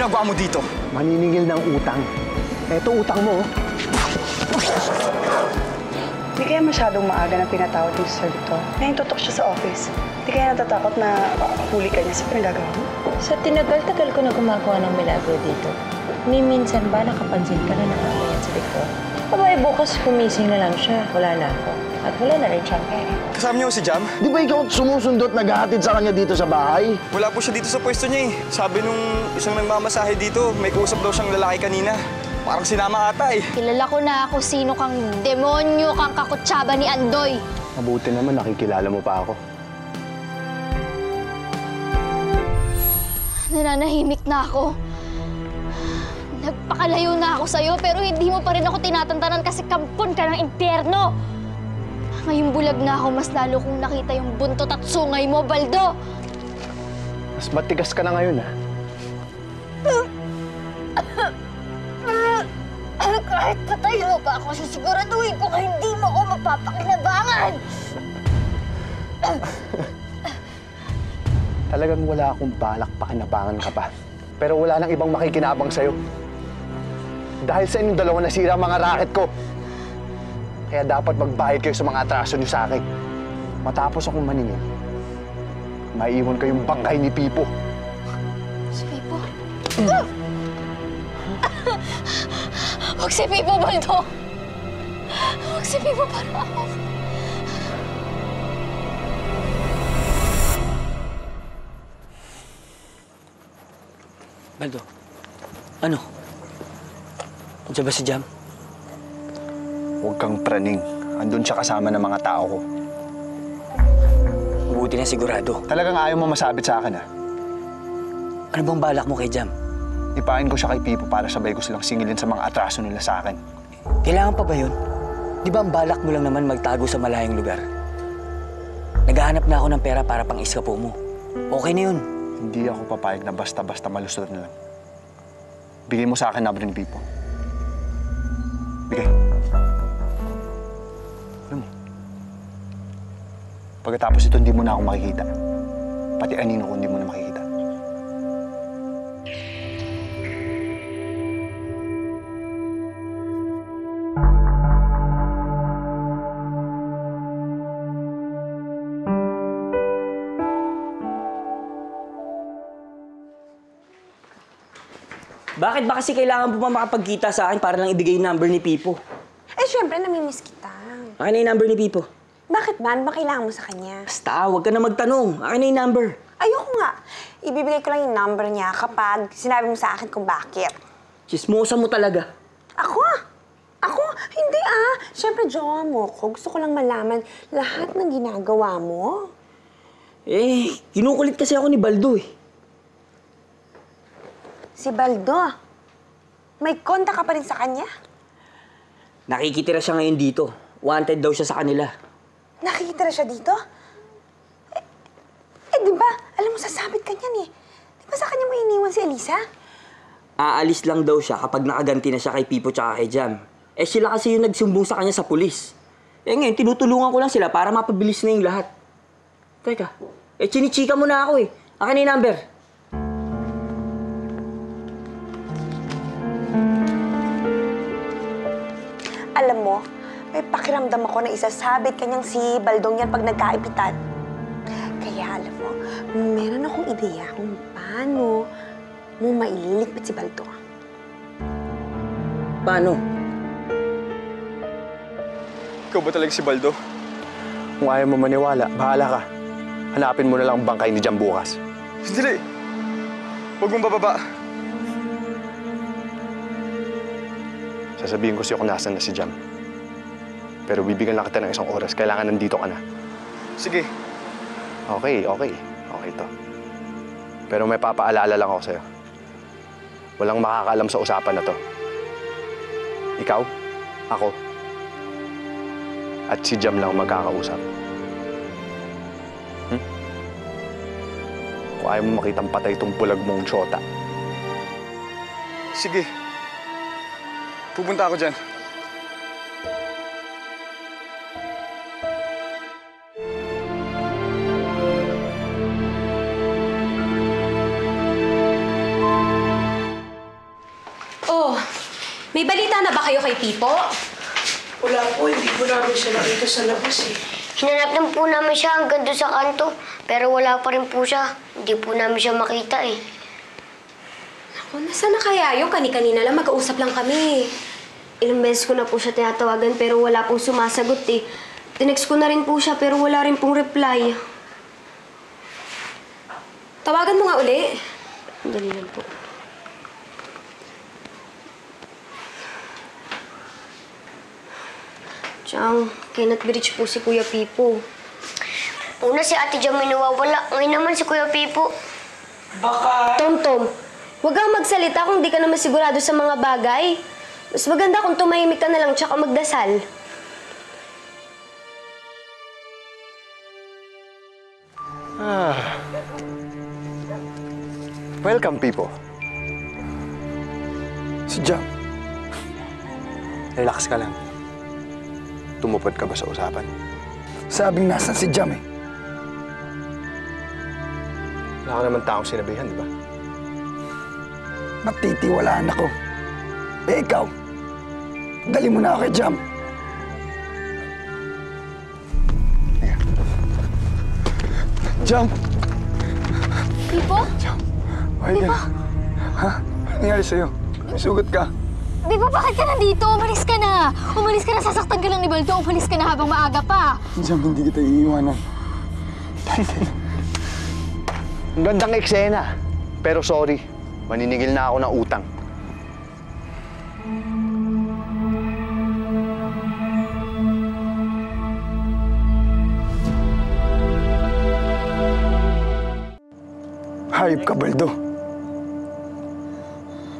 ginagawa mo dito? Maniningil ng utang. Eto utang mo, oh. Hindi kaya masyadong maaga na pinatawad mo sa Victor? Nahintutok siya sa office. Hindi kaya natatakot na huli ka niya sa pinagagawa mo? Sa tinagal-tagal ko na gumagawa ng milagro dito, minsan ba nakapansin ka na nakakayan si Victor? Abay, bukas kumising na lang siya. Wala na ako. At wala na rin siyang pera. Kasama niyo si Jam? Di ba ikaw sumusundot naghahatid sa kanya dito sa bahay? Wala po siya dito sa pwesto niya eh. Sabi nung isang nagmamasahe dito, may kausap daw siyang lalaki kanina. Parang sinama ata eh. Kilala ko na ako sino kang demonyo, kang kakutsaba ni Andoy. Mabuti naman nakikilala mo pa ako. Nananahimik na ako. Nagpakalayo na ako sa'yo, pero hindi mo pa rin ako tinatantanan kasi kampon ka ng impyerno. Ngayong bulag na ako, mas lalo kong nakita yung buntot at sungay mo, Baldo. Mas matigas ka na ngayon, ha? Kahit patay mo pa ako, sisiguraduhin ko ka hindi mo ako mapapakinabangan. Talagang wala akong balak pakinabangan ka pa. Pero wala nang ibang makikinabang sa'yo. Dahil sa inyong dalawa nasira ang mga racket ko. Kaya dapat magbayad kayo sa mga atraso niyo sa akin. Matapos akong maningil, maiiwan kayong bangkay ni Pipo. Si Pipo? Huwag si Pipo, Baldo! Huwag si Pipo para ako. Baldo, ano? Andiyan ba si Jam? Huwag kang praning. Andun siya kasama ng mga tao ko. Mabuti na sigurado. Talagang ayaw mo masabit sa akin, ha? Ano bang balak mo kay Jam? Ipain ko siya kay Pipo para sabay ko silang singilin sa mga atraso nila sa akin. Kailangan pa ba yun? Di ba ang balak mo lang naman magtago sa malayong lugar? Naghahanap na ako ng pera para pang iskapo mo. Okay na yun. Hindi ako papayag na basta-basta malusot na lang. Bigay mo sa akin number ni Pipo. Bigay. Alam mo, pagkatapos ito, hindi mo na ako makikita. Pati anino ko, hindi mo na makikita. Bakit ba kasi kailangan mo pa makapagkita sa akin para lang ibigay yung number ni Pipo? Eh, syempre, namimiss kita. Akin na yung number ni Pipo. Bakit ba? Ano ba kailangan mo sa kanya? Basta, huwag ka na magtanong. Akin na yung number. Ayoko nga. Ibibigay ko lang yung number niya kapag sinabi mo sa akin kung bakit. Chismosa mo talaga. Ako? Ako? Hindi ah. Syempre, jowa mo ko. Gusto ko lang malaman lahat ng ginagawa mo. Eh, kinukulit kasi ako ni Baldo eh. Si Baldo, may konta ka pa rin sa kanya? Nakikitira siya ngayon dito. Wanted daw siya sa kanila. Nakikitira siya dito? Di ba? Alam mo, sasabit ka niyan eh. Di ba sa kanya mo iniwan si Elisa? Aalis lang daw siya kapag nakaganti na siya kay Pipo tsaka kay Jam. Eh sila kasi yung nagsumbong sa kanya sa pulis. Eh ngayon, tinutulungan ko lang sila para mapabilis na yung lahat. Teka, chinichika mo na ako eh. Akin na yung number. Alam mo, may pakiramdam ako na isasabit kanyang si Baldong yan pag nagkaipitan. Kaya alam mo, meron akong ideya kung paano mo maililigpit si Baldo. Paano? Ikaw ba talaga si Baldo? Kung ayaw mo maniwala, bahala ka. Hanapin mo na lang ang bangkay ni Jam bukas. Sandali! Huwag mong bababa. Sasabihin ko sa'yo kung nasan na si Jam. Pero bibigyan lang kita ng isang oras. Kailangan nandito ka na. Sige. Okay, okay. Okay to. Pero may papaalala lang ako sa'yo. Walang makakaalam sa usapan na to. Ikaw, ako, at si Jam lang magkakausap. Kung ayaw mo makitang patay itong bulag mong tsyota. Sige. Pupunta ako dyan. May balita na ba kayo kay Pipo? Wala po, hindi po namin siya nakita sa labas eh. Hinanap po namin siya hanggang doon sa kanto, pero wala pa rin po siya. Hindi po namin siya makita eh. Ako, nasaan na kaya yun? Kani-kanina lang, mag-uusap lang kami. Ilang beses ko na po siya tinatawagan pero wala pong sumasagot eh. Tinext ko na rin po siya pero wala rin pong reply. Tawagan mo nga uli. Dali lang po. Tsang, cannot be reached po si Kuya Pipo. Una si Ate Jam may nawawala. Ngayon naman si Kuya Pipo. Baka... Tom, huwag kang magsalita kung di ka naman sigurado sa mga bagay. Mas maganda kung tumahimik ka na lang tsaka magdasal. Welcome, Pipo. Si Jam. Relax ka lang. Tumupad ka ba sa usapan? Sabing nasan si Jam eh. Wala ka naman taong sinabihan, di ba? Matitiwalaan ako. Eh ikaw, dali mo na ako kay Jam. Jam! Pipo? Okay ka na. Ha? Ano nangyari sa'yo? May sugat ka. Pipo, bakit ka nandito? Umalis ka na! Umalis ka na, sasaktan ka lang ni Baldo. Umalis ka na habang maaga pa. Jam, hindi kita iiwanan. Ang gandang eksena. Pero sorry, maninigil na ako ng utang. Hayop ka, Baldo.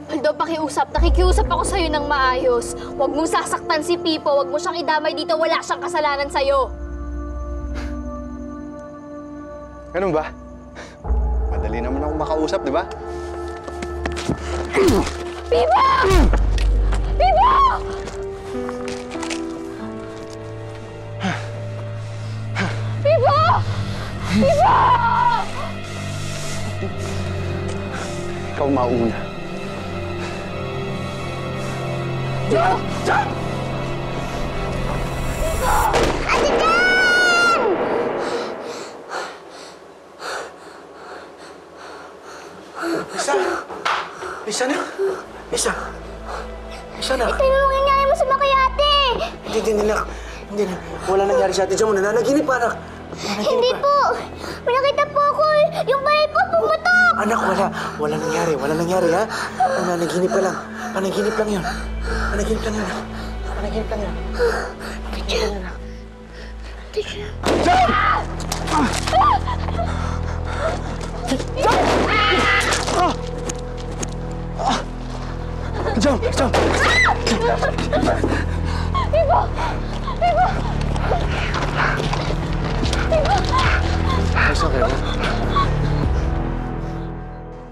Baldo, pakiusap. Nakikiusap ako sa'yo ng maayos. Huwag mong sasaktan si Pipo. Huwag mo siyang idamay dito. Wala siyang kasalanan sa'yo. Ganun ba? Madali naman ako makausap, di ba? Pipo! Pipo! Pipo! Pipo! Ikaw mauna. Jam! Jam! Isa na. Isa na. Ito yung nangyayari mo sa mga ate. Hindi na. Wala nangyari sa atin. Diyan mo, nananaginip pa, anak. Hindi po. May nakita po ako. Yung bahay po pumutok. Anak, wala nangyari. Wala nangyari, ha? Nananaginip ka lang. Panaginip lang yun. Panaginip lang yun. Panaginip lang yun. Jam! Jam! Pipo! Pipo!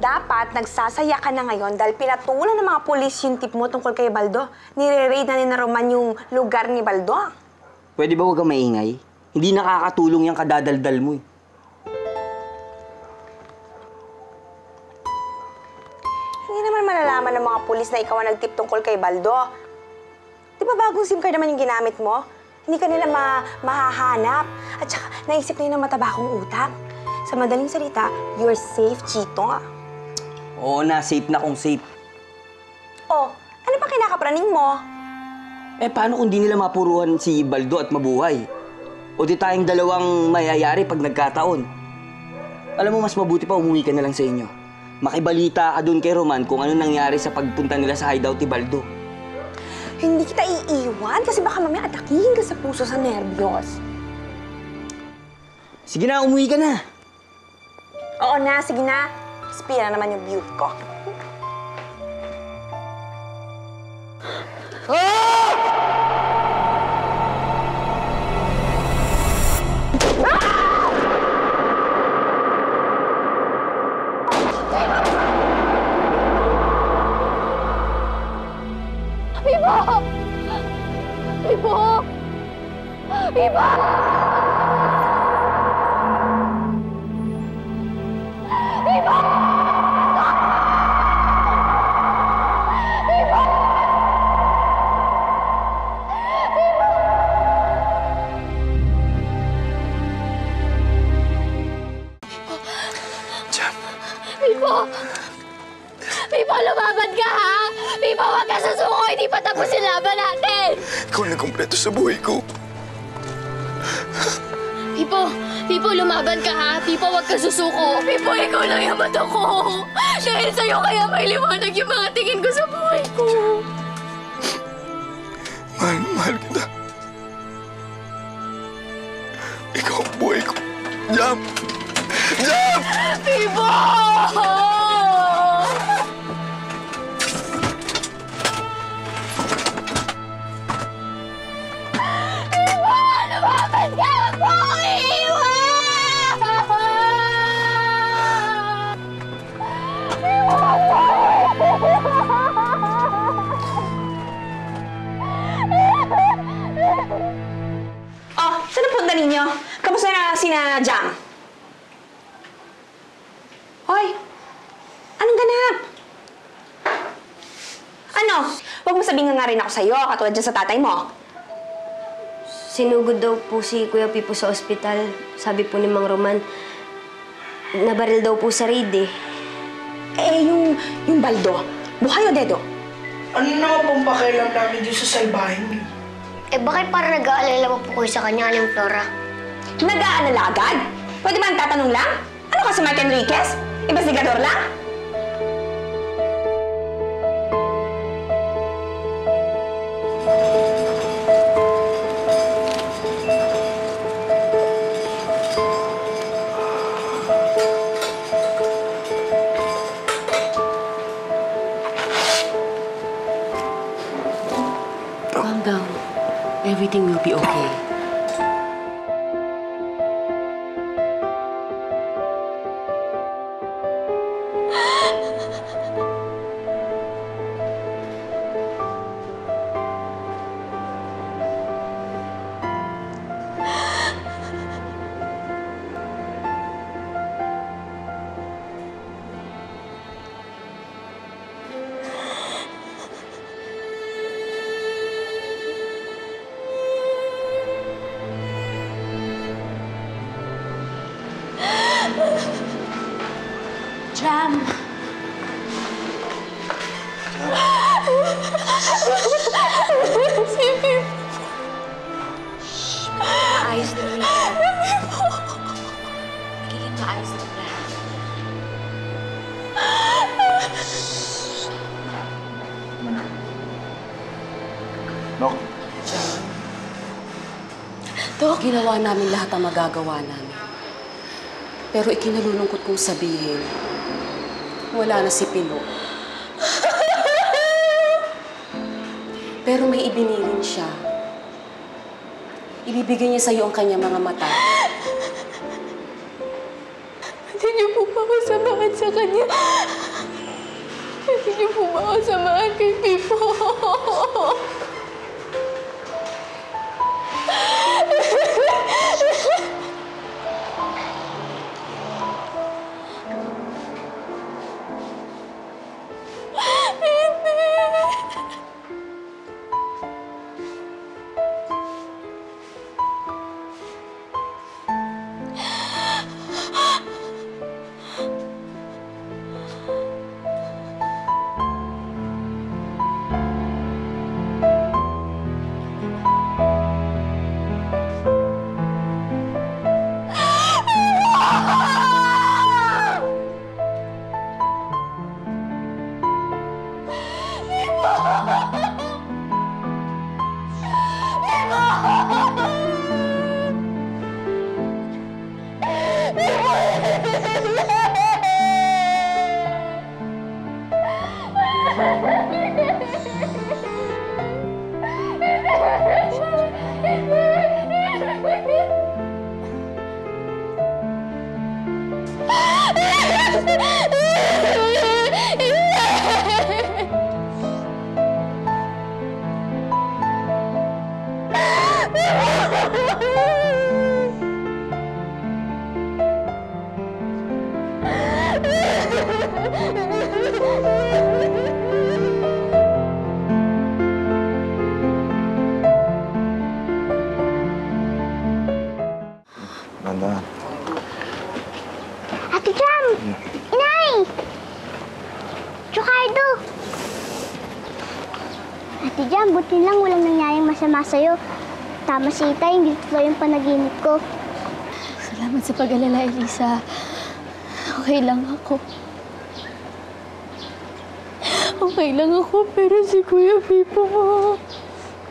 Dapat nagsasaya ka na ngayon dahil pinatulan ng mga pulis yung tip mo tungkol kay Baldo. Nire-raid na ni na Roman yung lugar ni Baldo. Pwede ba huwag kang maingay? Hindi nakakatulong yung kadadaldal mo eh. Hindi naman malalaman ng mga pulis na ikaw ang nagtip tungkol kay Baldo. Di ba bagong SIM card naman yung ginamit mo? Hindi ka nila mahahanap. At saka, naisip na yun ng mataba kong utang. Sa madaling salita, you're safe, Chito. Oo na, safe na kung safe. Oh, ano pa kinakapraning mo? Eh, paano kung di nila mapuruhan si Baldo at mabuhay? O di tayong dalawang mayayari pag nagkataon? Alam mo, mas mabuti pa umuwi ka na lang sa inyo. Makibalita ka doon kay Roman kung ano nangyari sa pagpunta nila sa hideout ni Baldo. Hindi kita iiwan kasi baka mamaya atakihin ka sa puso sa nervyos. Sige na, umuwi ka na. Oo na, sige na. Spira naman yung beauty ko. Pipo! Pipo! Pipo! Pipo! Pipo! matapos yung laban natin! Ikaw nagkumpleto sa buhay ko. Pipo, lumaban ka ha? Pipo, wag ka susuko. Pipo, ikaw lang yung bato ko. Dahil sa'yo kaya may liwanag yung mga tingin ko sa buhay ko. Mahal kita. Ikaw ang buhay ko. Jam! Jam! Pipo! Pipo, lumaban ka! Wag mo akong iiwan! Oh, saan ang punta ninyo? Kamusta na sina Jam? Hoy! Anong ganap? Ano? Huwag mo sabihin nga rin ako sa'yo, katulad dyan sa tatay mo. Sinugod daw po si Kuya Pipo sa ospital. Sabi po ni Mang Roman, nabaril daw po sa raid eh. Eh, yung baldo, buhay o dedo? Ano naman pong pakialam namin dito sa salbahin niyo? Eh bakit parang nag-aalala mo po kayo sa kanya, Aling Flora? Nag-aalala agad? Pwede ba nagtatanong lang? Ano ka si Mike Enriquez? Investigador lang? Calm down. Everything will be okay. Jam! Si Pipo. Maayos na rin lahat. Magiging maayos na lahat. Nok, Dok, ginawa namin lahat ang magagawa namin. Pero ikinalulungkot kong sabihin, wala na si Pino. Pero may ibinilin siya. Ibibigay niya sa iyo ang kanyang mga mata. Hindi niyo po ba ako samahan sa kanya? Hindi niyo po ba ako samahan kay Pipo? Jam, buti lang walang nangyaring masama sa'yo. Tama si Itay, hindi totoo yung panaginip ko. Salamat sa pag-alala, Elisa. Okay lang ako. Okay lang ako, pero si Kuya Pipo...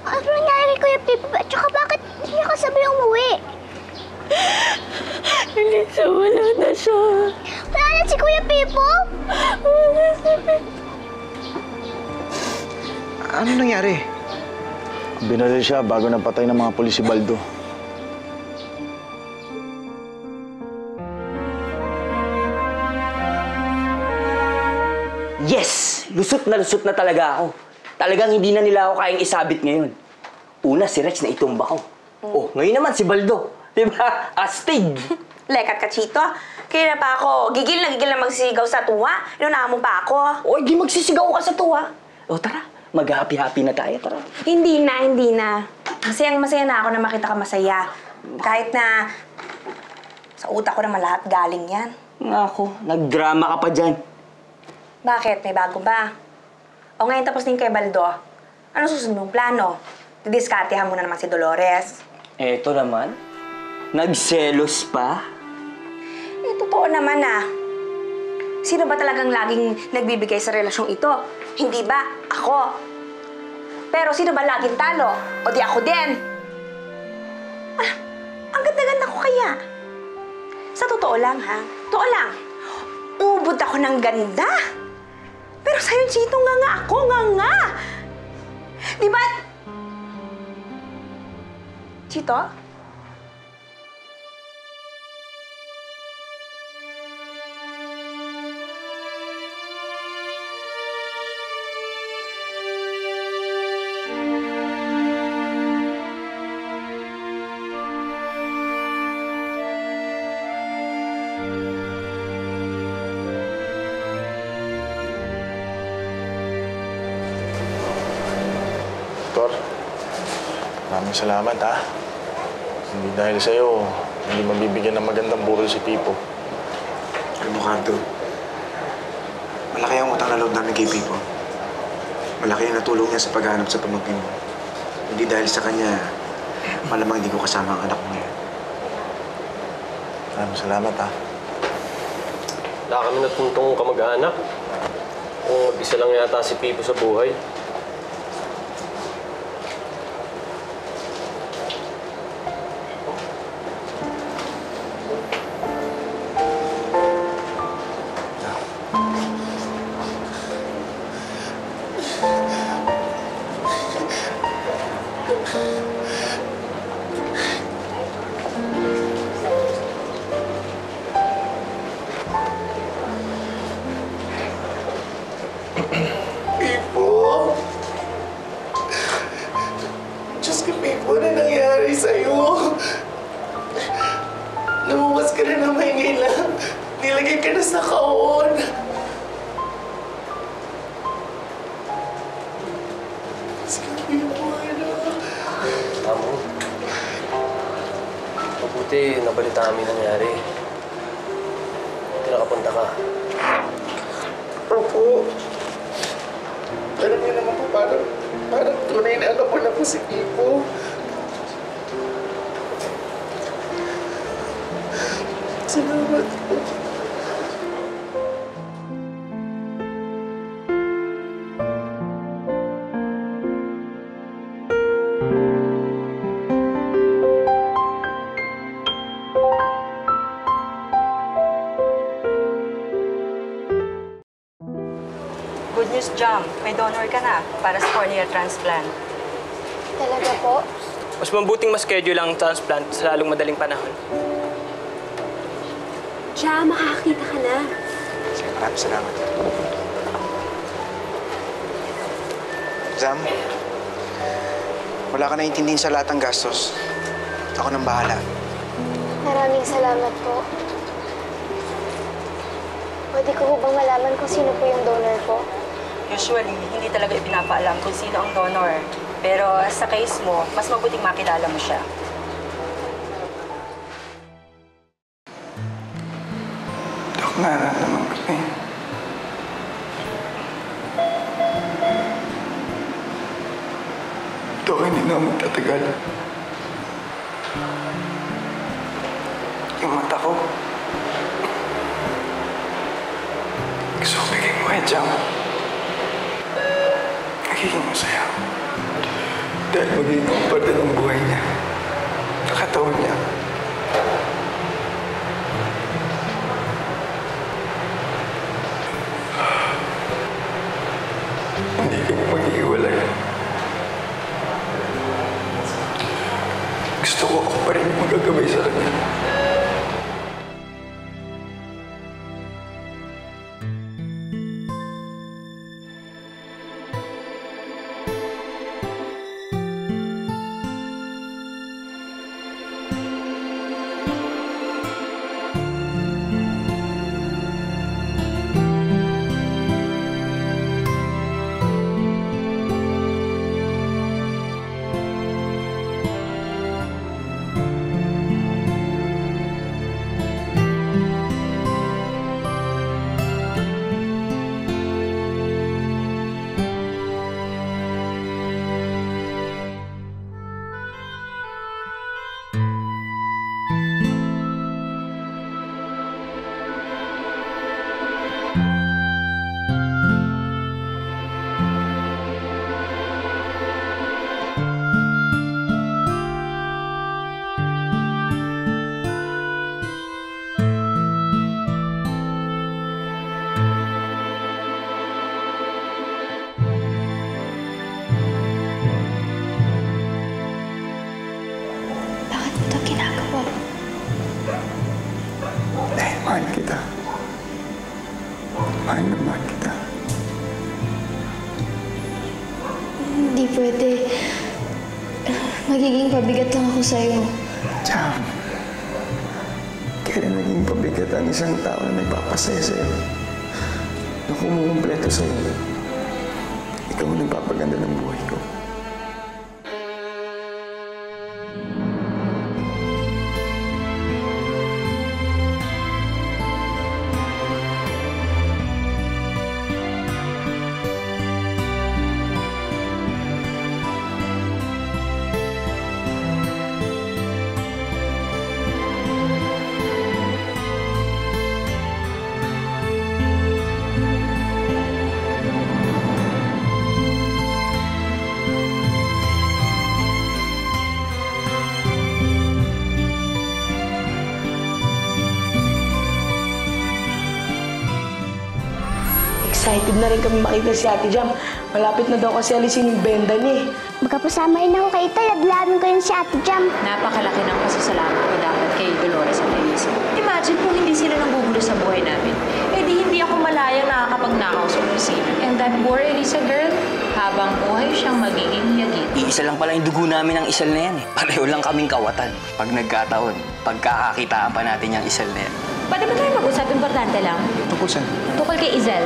Ano nangyari, Kuya Pipo? At saka bakit hindi niya kasabi umuwi? Elisa, wala na siya. Wala na si Kuya Pipo? Wala na si Pipo. Ano nangyari? Binaril siya bago napatay ng mga pulis si Baldo. Yes! Lusot na talaga ako. Talagang hindi na nila ako kayang isabit ngayon. Una, si Rex na itumba ko. Oh, ngayon naman si Baldo. Diba? Astig! Lekat ka, Chito. Kaya na pa ako, gigil na magsisigaw sa tuwa. Inunahan mo pa ako. O, di magsisigaw ka sa tuwa. O, tara. Mag-happy-happy na tayo, tara. Hindi na. Masayang-masaya na ako na makita ka masaya. Kahit na sa utak ko naman lahat galing yan. Nga ako, nagdrama ka pa dyan. Bakit? May bago ba? O ngayon tapos din kay Baldo, ano susunod mong plano? Didiskartehan mo na naman si Dolores. Eto naman, nagselos pa. Eh, totoo naman ah. Sino ba talagang laging nagbibigay sa relasyong ito? Hindi ba? Ako. Pero sino ba laging talo? O di ako din? Ah, ang ganda-ganda ko kaya. Sa totoo lang ha, totoo lang. Ubod ako ng ganda. Pero sa'yo, Chito, nga ako, nga. Di ba? Chito? Tor, maraming salamat ha. Hindi dahil sa'yo, hindi mabibigyan ng magandang burol si Pipo. Alam mo, Cardo, malaki ang utang na loob namin kay Pipo. Malaki ang natulong niya sa paghanap sa pamangkin mo. Hindi dahil sa kanya, malamang hindi ko kasama ang anak mo ngayon. Maraming salamat ha. Wala kami natuntong kamag-anak. Kung mag-isa lang yata si Pipo sa buhay. Pipo! Diyos ko, Pipo, na nangyari sa'yo? Lumuwas ka na ng Maynila. Nilagay ka na sa kahon. Diyos ko, Pipo, ano? Amo. Mabuti, nabalita kami nangyari. Buti nakapunta ka. Opo. Alam niyo naman po, parang tunay na alam ko na po si Pipo. Salamat po. Good news, Jam. May donor ka na para sa cornea transplant. Talaga po? Mas mabuting ma-schedule ang transplant sa lalong madaling panahon. Jam, makakakita ka na. Sige, maraming salamat. Jam, wala ka na intindihin sa lahat ng gastos. Ako nang bahala. Maraming salamat po. Pwede ko bang malaman kung sino po yung donor ko? Usually, hindi talaga ipinapaalam kung sino ang donor. Pero sa case mo, mas mabuting makilala mo siya. Dok, nararamdaman ko pa yun. Dito ka hindi na magtatagal. Yung mata ko. Gusto ko bigay mo kay Jam. Nagiging masaya. Dahil magiging ako parte ng buhay niya. Nakataon niya. Hindi kami mag-iwalay. Gusto ko ako pa rin yung magagabay sa kanya. Mahal kita. Mahal na mahal kita. Hindi pwede. Magiging pabigat lang ako sa'yo. Jam, kailan naging pabigat ang isang tao na nagpapasaya sa'yo? Na kumukumpleto sa'yo. Ikaw ang nagpapaganda ng buhay ko. Excited na rin kami makita si Ate Jam. Malapit na daw kasi alisin yung benda niya eh. Magkapasama rin ako kay Ito. Laglamin ko yun si Ate Jam. Napakalaki ng pasasalamat ko dapat kay Dolores at Elisa. Imagine kung hindi sila nanggugulo sa buhay namin. Eh di hindi ako malayang nakakapagnakaw sa opisina. And that poor Elisa girl, habang buhay siyang magiging yagit. Iisa lang pala yung dugo namin ng isal na yan eh. Pareho lang kaming kawatan. Pag nagkataon, pagkakakitaan pa natin yung isal na yan. Pwede ba tayo mag-usap? Importante lang. Tungkol saan? Tungkol kay Izel.